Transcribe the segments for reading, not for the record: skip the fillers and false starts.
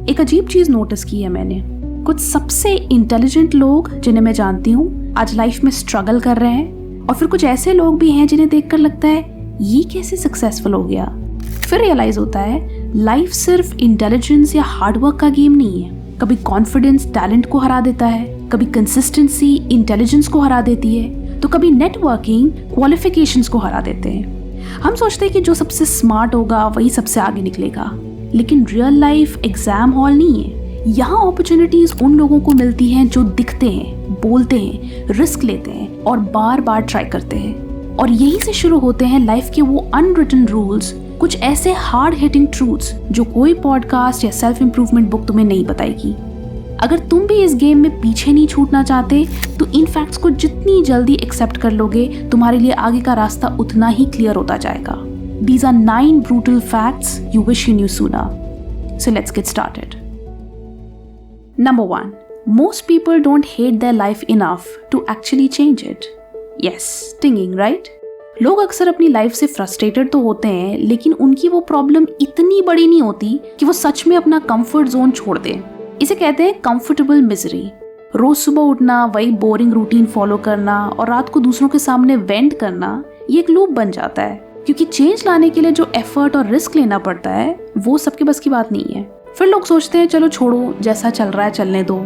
एक अजीब चीज नोटिस की है मैंने। कुछ सबसे इंटेलिजेंट लोग जिन्हें मैं जानती हूँ आज लाइफ में स्ट्रगल कर रहे हैं, और फिर कुछ ऐसे लोग भी हैं जिन्हें देखकर लगता है ये कैसे सक्सेसफुल हो गया। फिर रियलाइज होता है लाइफ सिर्फ इंटेलिजेंस या हार्डवर्क का गेम नहीं है। कभी कॉन्फिडेंस टैलेंट को हरा देता है, कभी कंसिस्टेंसी इंटेलिजेंस को हरा देती है, तो कभी नेटवर्किंग क्वालिफिकेशंस को हरा देते हैं। हम सोचते हैं कि जो सबसे स्मार्ट होगा वही सबसे आगे निकलेगा, लेकिन रियल लाइफ एग्जाम हॉल नहीं है। यहाँ अपॉर्चुनिटीज उन लोगों को मिलती हैं जो दिखते हैं, बोलते हैं, रिस्क लेते हैं और बार बार ट्राई करते हैं। और यहीं से शुरू होते हैं लाइफ के वो अनरिटन रूल्स, कुछ ऐसे हार्ड हिटिंग ट्रूथ्स जो कोई पॉडकास्ट या सेल्फ इंप्रूवमेंट बुक तुम्हें नहीं बताएगी। अगर तुम भी इस गेम में पीछे नहीं छूटना चाहते तो इन फैक्ट्स को जितनी जल्दी एक्सेप्ट कर लोगे, तुम्हारे लिए आगे का रास्ता उतना ही क्लियर होता जाएगा। These are 9 brutal facts you wish you knew sooner. So let's get started. Number 1. Most people don't hate their life enough to actually change it. Yes, stinging, right? लोग अक्सर अपनी लाइफ से फ्रस्ट्रेटेड तो होते हैं, लेकिन उनकी वो प्रॉब्लम इतनी बड़ी नहीं होती कि वो सच में अपना कंफर्ट जोन छोड़ दें। इसे कहते हैं कंफर्टेबल मिजरी। रोज सुबह उठना, वही बोरिंग रूटीन फॉलो करना और रात को दूसरों के सामने वेंट करना, ये एक लूप बन जाता है, क्योंकि चेंज लाने के लिए जो एफर्ट और रिस्क लेना पड़ता है वो सबके बस की बात नहीं है। फिर लोग सोचते हैं चलो छोड़ो, जैसा चल रहा है चलने दो।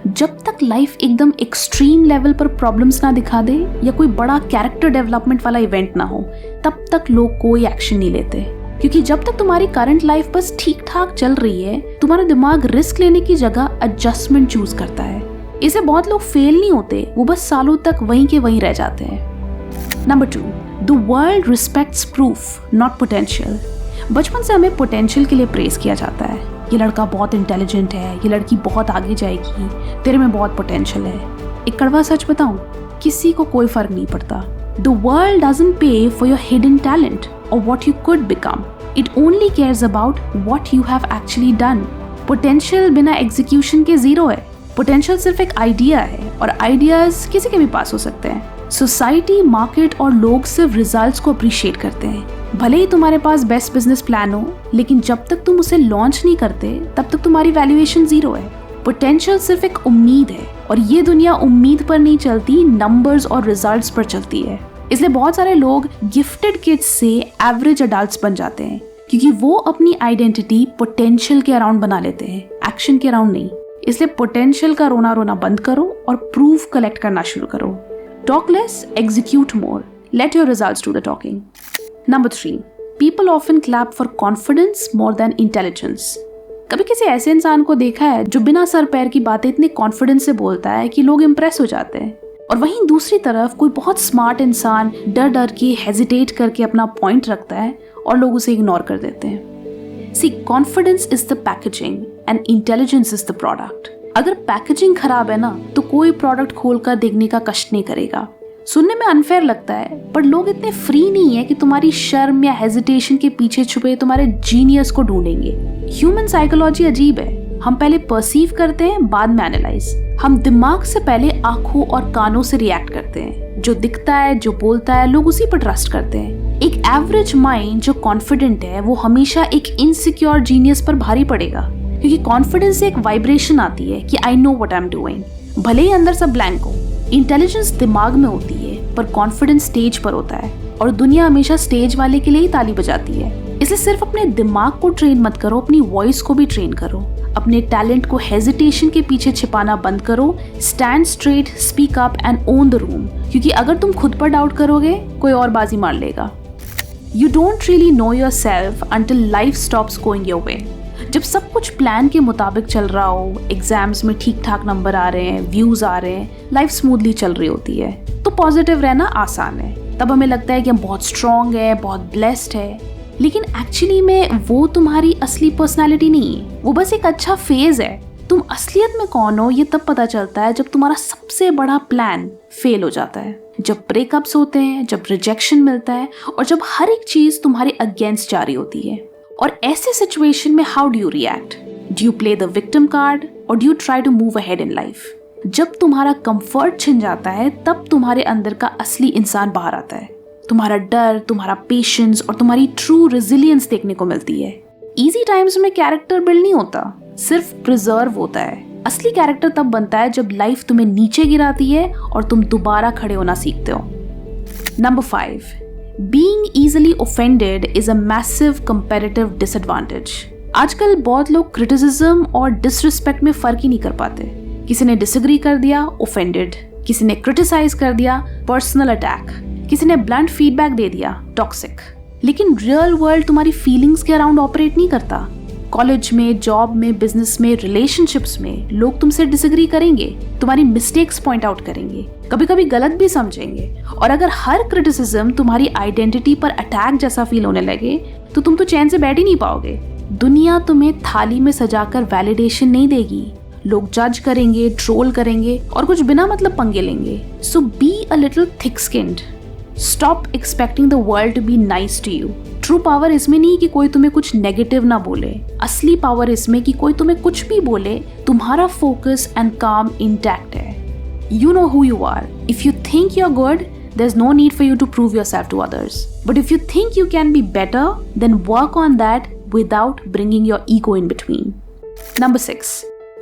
जब तक लाइफ एकदम एक्सट्रीम लेवल पर प्रॉब्लम्स ना दिखा दे या कोई बड़ा कैरेक्टर डेवलपमेंट वाला इवेंट ना हो, तब तक लोग कोई एक्शन नहीं लेते। क्योंकि जब तक तुम्हारी करंट लाइफ बस ठीक ठाक चल रही है, तुम्हारा दिमाग रिस्क लेने की जगह एडजस्टमेंट चूज करता है। इसे बहुत लोग फेल नहीं होते, वो बस सालों तक वहीं के वहीं रह जाते हैं। Number 2, the world respects proof not potential. बचपन से हमें पोटेंशियल के लिए प्रेज किया जाता है। ये लड़का बहुत इंटेलिजेंट है, ये लड़की बहुत आगे जाएगी, तेरे में बहुत पोटेंशियल है। एक कड़वा सच बताऊं, किसी को कोई फर्क नहीं पड़ता। द वर्ल्ड डजंट पे फॉर योर हिडन टैलेंट और what you could become, it only cares about what you have actually done. Potential बिना एग्जीक्यूशन के जीरो है। पोटेंशियल सिर्फ एक आइडिया है, और आइडियाज किसी के भी पास हो सकते हैं। सोसाइटी, मार्केट और लोग सिर्फ रिजल्ट्स को अप्रिशिएट करते हैं। भले ही तुम्हारे पास बेस्ट बिजनेस प्लान हो, लेकिन जब तक तुम उसे लॉन्च नहीं करते तब तक तुम्हारी वैल्यूएशन जीरो है। पोटेंशियल सिर्फ एक उम्मीद है, और ये दुनिया उम्मीद पर नहीं चलती, नंबर्स और रिजल्ट्स पर चलती है। इसलिए बहुत सारे लोग गिफ्टेड किड्स से एवरेज अडल्ट्स बन जाते हैं, क्योंकि वो अपनी आइडेंटिटी पोटेंशियल के अराउंड बना लेते हैं, एक्शन के अराउंड नहीं। इसलिए पोटेंशियल का रोना रोना बंद करो और प्रूफ कलेक्ट करना शुरू करो। Talk less, execute more, let your results do the talking. Number 3, people often clap for confidence more than intelligence. कभी किसी ऐसे इंसान को देखा है जो बिना सर पैर की बातें इतने कॉन्फिडेंस से बोलता है कि लोग इंप्रेस हो जाते हैं, और वहीं दूसरी तरफ कोई बहुत स्मार्ट इंसान डर डर के हेजिटेट करके अपना पॉइंट रखता है और लोग उसे इग्नोर कर देते हैं। See, confidence is the packaging and intelligence is the product. अगर पैकेजिंग खराब है ना, तो कोई प्रोडक्ट खोलकर देखने का कष्ट नहीं करेगा। सुनने में अनफेयर लगता है, पर लोग इतने फ्री नहीं है कि तुम्हारी शर्म या हेजिटेशन के पीछे छुपे तुम्हारे जीनियस को ढूंढेंगे। ह्यूमन साइकोलॉजी अजीब है। हम पहले परसीव करते हैं, बाद में एनालाइज। हम दिमाग से पहले आंखों और कानों से रिएक्ट करते हैं। जो दिखता है, जो बोलता है, लोग उसी पर ट्रस्ट करते हैं। एक एवरेज माइंड जो कॉन्फिडेंट है, वो हमेशा एक इनसिक्योर जीनियस पर भारी पड़ेगा, क्योंकि कॉन्फिडेंस से एक वाइब्रेशन आती है कि I know what I am doing, भले ही अंदर सब ब्लैंक हो। इंटेलिजेंस दिमाग में होती है, पर कॉन्फिडेंस स्टेज पर होता है, और दुनिया हमेशा स्टेज वाले के लिए ही ताली बजाती है। इसलिए सिर्फ अपने दिमाग को ट्रेन मत करो, अपनी वॉइस को भी ट्रेन करो। अपने टैलेंट को हेजिटेशन के पीछे छिपाना बंद करो। Stand straight, speak up and own the room, क्योंकि अगर तुम खुद पर डाउट करोगे, कोई और बाजी मार लेगा। You don't really know your self until life stops going your way. जब सब कुछ प्लान के मुताबिक चल रहा हो, एग्जाम्स में ठीक ठाक नंबर आ रहे हैं, व्यूज आ रहे हैं, लाइफ स्मूथली चल रही होती है, तो पॉजिटिव रहना आसान है। तब हमें लगता है कि हम बहुत स्ट्रांग है, बहुत ब्लेस्ड है, लेकिन एक्चुअली में वो तुम्हारी असली पर्सनालिटी नहीं है, वो बस एक अच्छा फेज है। तुम असलियत में कौन हो ये तब पता चलता है जब तुम्हारा सबसे बड़ा प्लान फेल हो जाता है, जब ब्रेकअप्स होते हैं, जब रिजेक्शन मिलता है, और जब हर एक चीज तुम्हारे अगेंस्ट जा रही होती है। और ऐसे सिचुएशन में how do you react? Do you play the victim card और do you try to move ahead in life? जब तुम्हारा कंफर्ट छिन जाता है, तब तुम्हारे अंदर का असली इंसान बाहर आता है। तुम्हारा डर, तुम्हारा पेशेंस और तुम्हारी ट्रू रेजिलियंस देखने को मिलती है। इजी टाइम्स में कैरेक्टर बिल्ड नहीं होता, सिर्फ प्रिजर्व होता है। असली कैरेक्टर तब बनता है जब लाइफ तुम्हें नीचे गिराती है और तुम दोबारा खड़े होना सीखते हो। Number 5, being easily offended is a massive comparative disadvantage. आजकल बहुत लोग क्रिटिसिज्म और डिसरिस्पेक्ट में फर्क ही नहीं कर पाते। किसी ने डिसएग्री कर दिया, ऑफेंडेड। किसी ने क्रिटिसाइज कर दिया, पर्सनल अटैक। किसी ने ब्लंट फीडबैक दे दिया, टॉक्सिक। लेकिन रियल वर्ल्ड तुम्हारी फीलिंग्स के अराउंड ऑपरेट नहीं करता। कॉलेज में, जॉब में, बिजनेस में, रिलेशनशिप्स में लोग तुमसे डिसएग्री करेंगे, तुम्हारी मिस्टेक्स पॉइंट आउट करेंगे, कभी कभी गलत भी समझेंगे। और अगर हर क्रिटिसिज्म तुम्हारी आइडेंटिटी पर अटैक जैसा फील होने लगे तो तुम तो चैन से बैठ ही नहीं पाओगे। दुनिया तुम्हें थाली में सजाकर वैलिडेशन नहीं देगी। लोग जज करेंगे, ट्रोल करेंगे और कुछ बिना मतलब पंगे लेंगे। So be a little thick skinned. Stop expecting the world to be nice to you. True power इसमें नहीं कि कोई तुम्हें कुछ नेगेटिव ना बोले। असली पावर इसमें कि कोई तुम्हें कुछ भी बोले, तुम्हारा फोकस एंड काम इंटैक्ट है। You know who you are. If you think you're good, there's no need for you to prove yourself to others. But if you think you can be better, then work on that without bringing your ego in between. Number 6.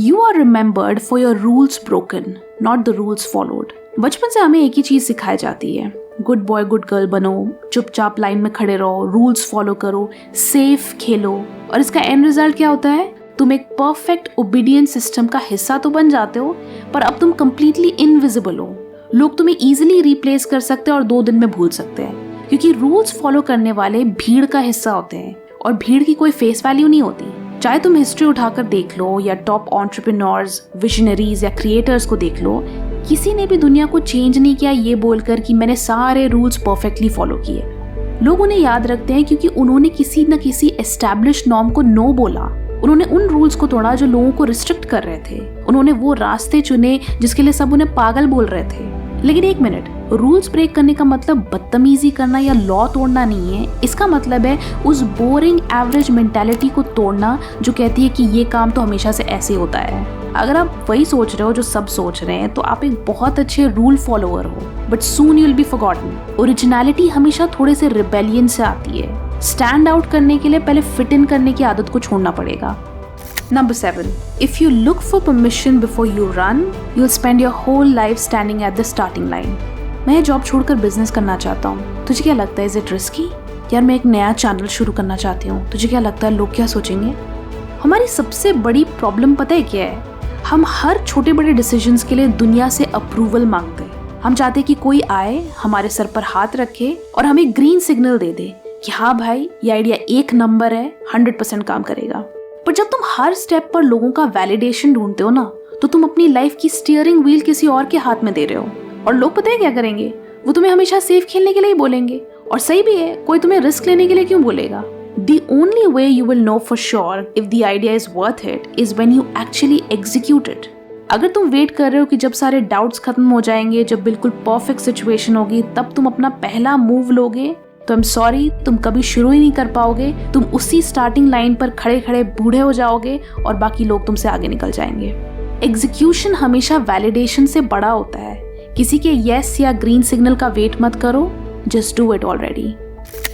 You are remembered for your rules broken, not the rules followed. बचपन से हमें एक ही चीज सिखाई जाती है, good boy good girl बनो, चुपचाप लाइन में खड़े रहो, रूल्स फॉलो करो, सेफ खेलो। और इसका एंड रिजल्ट क्या होता है? तुम एक परफेक्ट ओबीडियंट सिस्टम का हिस्सा तो बन जाते हो, पर अब तुम कंप्लीटली इनविजिबल हो। लोग तुम्हें इजीली रिप्लेस कर सकते हैं और 2 दिन में भूल सकते हैं, क्योंकि रूल्स फॉलो करने वाले भीड़ का हिस्सा होते हैं और भीड़ की कोई फेस वैल्यू नहीं होती। चाहे तुम हिस्ट्री उठाकर देख लो या टॉप एंटरप्रेन्योर्स, विजनरीज या क्रिएटर्स को देख लो, किसी ने भी दुनिया को चेंज नहीं किया ये बोलकर कि मैंने सारे रूल्स परफेक्टली फॉलो किए। लोग उन्हें याद रखते हैं क्योंकि उन्होंने किसी न किसी एस्टैब्लिश नॉर्म को नो बोला। उन्होंने उन रूल्स को तोड़ा जो लोगों को रिस्ट्रिक्ट कर रहे थे। उन्होंने वो रास्ते चुने जिसके लिए सब उन्हें पागल बोल रहे थे। लेकिन एक मिनट, रूल्स ब्रेक करने का मतलब बदतमीजी करना या लॉ तोड़ना नहीं है। इसका मतलब है उस बोरिंग एवरेज मेंटालिटी को तोड़ना जो कहती है कि ये काम तो हमेशा से ऐसे होता है। अगर आप वही सोच रहे हो जो सब सोच रहे हैं तो आप एक बहुत अच्छे रूल फॉलोअर हो, but soon you will be forgotten. Originality हमेशा थोड़े से रिबेलियन से आती है। स्टैंड आउट करने के लिए पहले फिट इन करने की आदत को छोड़ना पड़ेगा। Number 7. If you look for permission before you run, you'll spend your whole life standing at the starting line. मैं ये जॉब छोड़कर बिजनेस करना चाहता हूँ, तुझे क्या लगता है? Is it risky? यार मैं एक नया चैनल शुरू करना चाहती हूँ, तुझे क्या लगता है लोग क्या सोचेंगे? हमारी सबसे बड़ी प्रॉब्लम पता है क्या है? हम हर छोटे बड़े डिसीजंस के लिए दुनिया से अप्रूवल मांगते हैं। हम चाहते हैं कि कोई आए, हमारे सर पर हाथ रखे और हमें ग्रीन सिग्नल दे दे कि हाँ भाई ये आइडिया 1 नंबर है, 100% काम करेगा। पर जब तुम हर स्टेप पर लोगों का वैलिडेशन ढूंढते हो ना, तो तुम अपनी लाइफ की स्टीयरिंग व्हील किसी और के हाथ में दे रहे हो। और लोग पता है क्या करेंगे? वो तुम्हें हमेशा सेफ खेलने के लिए ही बोलेंगे। और सही भी है, कोई तुम्हें रिस्क लेने के लिए क्यों बोलेगा? The only way you will know for sure if the idea is worth it is when you actually execute it. अगर तुम वेट कर रहे हो कि जब सारे डाउट्स खत्म हो जाएंगे, जब बिल्कुल परफेक्ट सिचुएशन होगी, तब तुम अपना पहला मूव लोगे, तो आई एम सॉरी, तुम कभी शुरू ही नहीं कर पाओगे। तुम उसी स्टार्टिंग लाइन पर खड़े खड़े बूढ़े हो जाओगे और बाकी लोग तुमसे आगे निकल जाएंगे। एग्जीक्यूशन हमेशा वैलिडेशन से बड़ा होता है। किसी के येस या ग्रीन सिग्नल का वेट मत करो, जस्ट डू इट ऑलरेडी।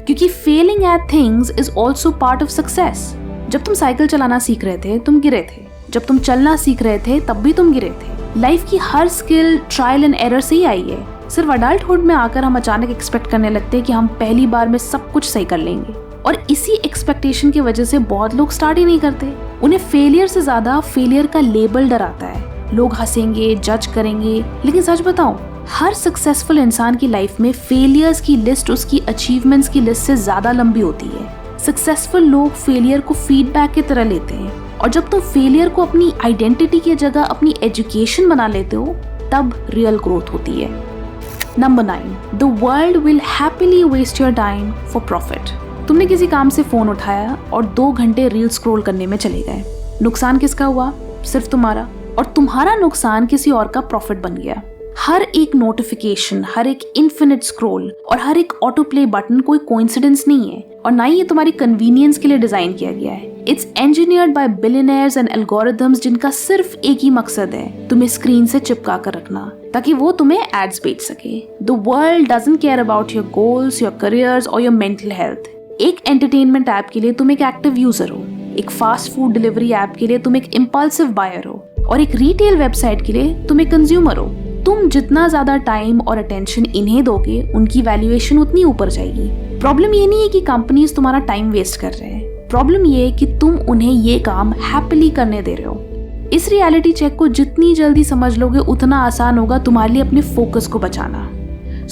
क्योंकि failing at things is also part of success. जब तुम साइकिल चलाना सीख रहे थे, तुम गिरे थे। जब तुम चलना सीख रहे थे, तब भी तुम गिरे थे। लाइफ की हर स्किल ट्रायल एंड एरर से ही आई है। सिर्फ अडल्टहुड में आकर हम अचानक एक्सपेक्ट करने लगते हैं कि हम पहली बार में सब कुछ सही कर लेंगे। और इसी एक्सपेक्टेशन की वजह से बहुत लोग स्टार्ट ही नहीं करते। उन्हें फेलियर से ज्यादा फेलियर का लेबल डराता है। लोग हंसेंगे, जज करेंगे। लेकिन सच बताऊं, हर सक्सेसफुल इंसान की लाइफ में फेलियर्स की लिस्ट उसकी अचीवमेंट्स की लिस्ट से ज्यादा लंबी होती है। सक्सेसफुल लोग फेलियर को फीडबैक की तरह लेते हैं। और जब तुम फेलियर को अपनी आइडेंटिटी की जगह अपनी एजुकेशन बना लेते हो, तब रियल ग्रोथ होती है। Number 9. The world will happily waste your time for profit. तुमने किसी काम से फोन उठाया और 2 घंटे रील स्क्रॉल करने में चले गए। नुकसान किसका हुआ? सिर्फ तुम्हारा। और तुम्हारा नुकसान किसी और का प्रॉफिट बन गया। हर एक नोटिफिकेशन, हर एक इन्फिनिट स्क्रॉल और हर एक ऑटो प्ले बटन कोई कोइंसिडेंस नहीं है, और ना ही ये तुम्हारी कन्वीनियंस के लिए डिजाइन किया गया है। It's engineered by billionaires and algorithms जिनका सिर्फ एक ही मकसद है, तुम्हें स्क्रीन से चिपका कर रखना ताकि वो तुम्हें एड्स बेच सके। The world doesn't care about your goals, your careers or your mental health. एक एंटरटेनमेंट ऐप के लिए तुम एक एक्टिव यूजर हो, एक फास्ट फूड डिलीवरी ऐप के लिए तुम एक इम्पल्सिव बायर हो और एक रिटेल वेबसाइट के लिए तुम एक कंज्यूमर हो। तुम जितना ज्यादा टाइम और अटेंशन इन्हें दोगे उनकी वैल्यूएशन उतनी ऊपर जाएगी। प्रॉब्लम ये नहीं है कि कंपनीज तुम्हारा टाइम वेस्ट कर रहे हैं, प्रॉब्लम ये है कि तुम उन्हें ये काम हैप्पीली करने दे रहे हो। इस रियलिटी चेक को जितनी जल्दी समझ लोगे उतना आसान होगा तुम्हारे लिए अपने फोकस को बचाना।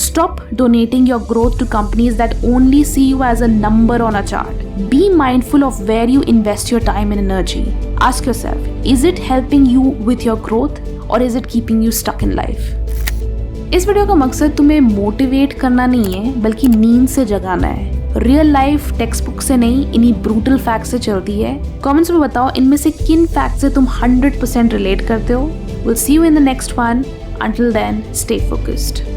Stop donating your growth to companies that only see you as a number on a chart. Be mindful of where you invest your time and energy. Ask yourself, is it helping you with your growth or is it keeping you stuck in life? इस video का मकसद तुम्हें motivate करना नहीं है बल्कि नींद से जगाना है। रियल लाइफ टेक्स्ट बुक से नहीं, इन्हीं ब्रूटल फैक्ट से चलती है। कमेंट्स में बताओ इनमें से किन फैक्ट से तुम 100% रिलेट करते हो। We'll see you in the next one. Until then, stay focused.